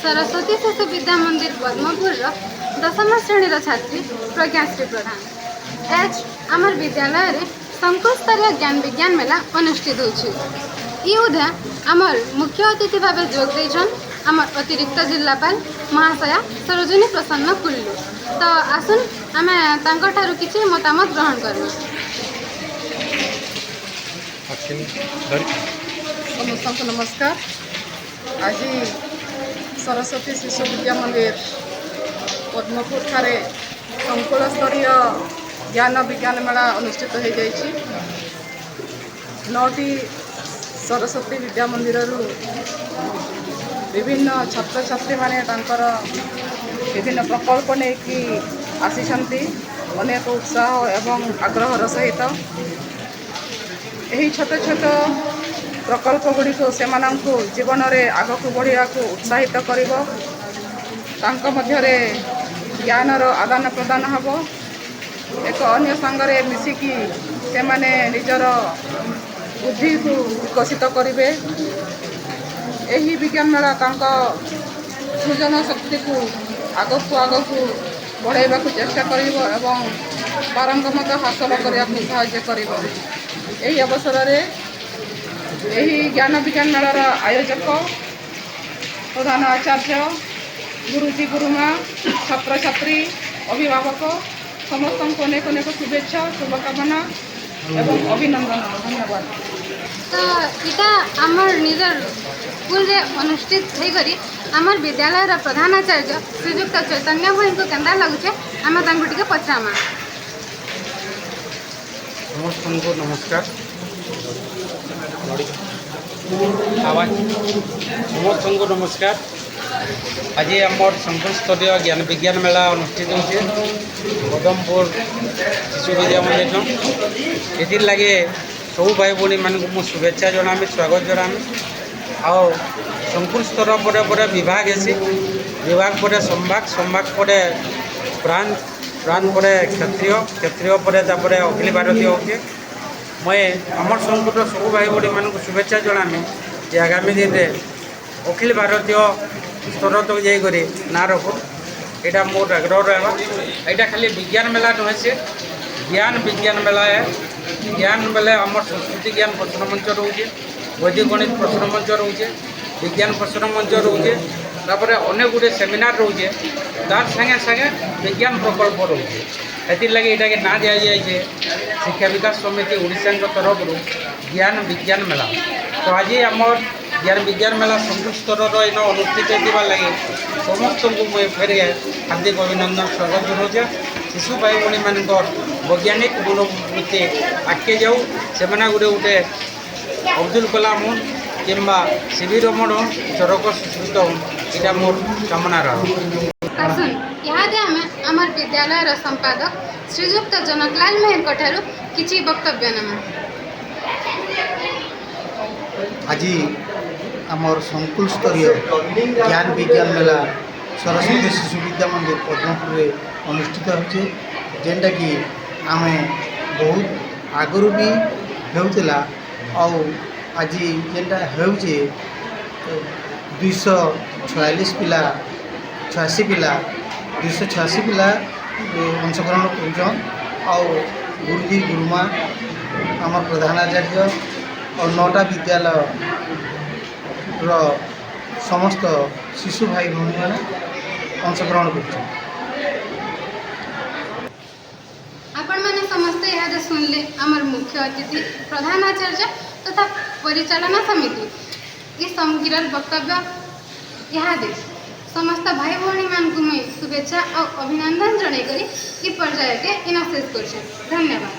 सरस्वती शिशु विद्या मंदिर पद्मपुर दशम श्रेणी छात्री प्रज्ञाश्री प्रधान। आज आमर विद्यालय रे संकुल स्तरीय ज्ञान विज्ञान मेला अनुष्ठित होउछि। आमर मुख्य अतिथि भाव जोग देछन आमर अतिरिक्त जिलापाल महाशया सरोजिनी प्रसन्न कुल्लू। तो आसुन आमे तांको ठारु किछि मतामत ग्रहण करबा। समस्त नमस्कार। आज सरस्वती शिशु विद्या मंदिर पद्मपुर ठारे संकुल स्तरीय ज्ञान विज्ञान मेला अनुष्ठित हो जाइछि। 9टी सरस्वती विद्या मंदिर विभिन्न छात्र छात्री माने तांकर विभिन्न प्रकल्प नेकी आसीछंती अनेक उत्साह एवं आग्रहर सहित यही छोट छोट प्रकल्प गुड़िक से जीवन में आगक बढ़िया उत्साहित कर ज्ञानर आदान प्रदान हम एक अन्य सांगरे मिसिकी से माने निजर बुद्धि को विकसित करेंगे। यही विज्ञान मेला सृजन शक्ति को आगक बढ़ाइबा चेष्टा कर पारंगमता हासिल करने को साहाय्य कर। यही अवसर में यही ज्ञान विज्ञान मेलार आयोजक प्रधान आचार्य गुरुजी गुरुमा छात्र छात्री अभिभावक समस्त को अनेक अनेक शुभेच्छा शुभकामना एवं अभिनंदन। धन्यवाद। तो इटा आमर निजर स्कूल रे अनुष्ठित है करी आमर विद्यालय प्रधान आचार्य श्रीजुक्त चैतन्य भाई को केंदा लगुचे आम टे पचामा। समस्त को नमस्कार। समस्त को नमस्कार। आज आमर संकुल स्तरीय ज्ञान विज्ञान मेला अनुष्ठित होचे पदमपुर शिशु विद्या मंदिर एथि लगे सब भाई भौणी मान को शुभेच्छा जनामी स्वागत जनामी। आओ संकुल स्तर पर विभाग हेसी विभाग पर संभाग संभाग पर प्रांत प्रांत पर क्षेत्रीय क्षेत्रीय पर अखिल भारतीय होके मैं आमर संकुल सब भाई भौणी मान को शुभेच्छा जनामी जे आगामी दिन में अखिल भारतीय स्तर तक जाकर ना रखो यहाँ मोर आग्रह रहा। यहाँ खाली विज्ञान मेला नुहे से ज्ञान विज्ञान मेला है। ज्ञान बेले आम संस्कृति ज्ञान प्रश्न मंच रोचे वैदिक गणित प्रश्न मंच रोचे विज्ञान प्रश्न मंच रोचे तापर अनेक गुड़े सेमिनार रोचे तार संगे संगे विज्ञान प्रकल्प रोचे। एथि लगे यहाँ के ना दि जाए शिक्षा विकास समिति ओडिशा तरफ ज्ञान विज्ञान मेला। तो आज आमर ज्ञान विज्ञान मेला संकुल स्तर इन अनुष्ठित होगा लगे समस्त को मुझे फेर हार्दिक अभिनंदन स्वागत जनाऊे। शिशु भाई भौणी मान वैज्ञानिक मनोवृत्ति आगे जाऊ से गोटे गोटे अब्दुल कलाम हूँ कि सीवी रमण हूँ चरक सुश्रुत हूँ यहाँ मोर कामना रहा। आमर विद्यालय संपादक श्रीजुक्त जनकलाल मेहर ठारू किछि वक्तव्य नामा। आज आमर संकुल स्तरीय ज्ञान विज्ञान मेला सरस्वती शिशु विद्या मंदिर पद्मपुर अनुष्ठित होचे जेनटा कि आम बहुत आगु भी होता आज जेनटा होचे 246 पिला 86 पिला 286 पिला अंशग्रहण कर गुरुजी गुरुमा आमर प्रधानाचार्य और 9टा विद्यालय समस्त शिशु भाई भौणी मैंने अंशग्रहण कर। समस्ते यहाँ सुनले आमर मुख्य अतिथि प्रधान आचार्य तथा परिचालना समिति ये समग्र वक्तव्य यहाँ दे समस्त भाई भौणी मान को मैं शुभेच्छा और अभिनंदन जन पर्याय के इन शेष कर। धन्यवाद।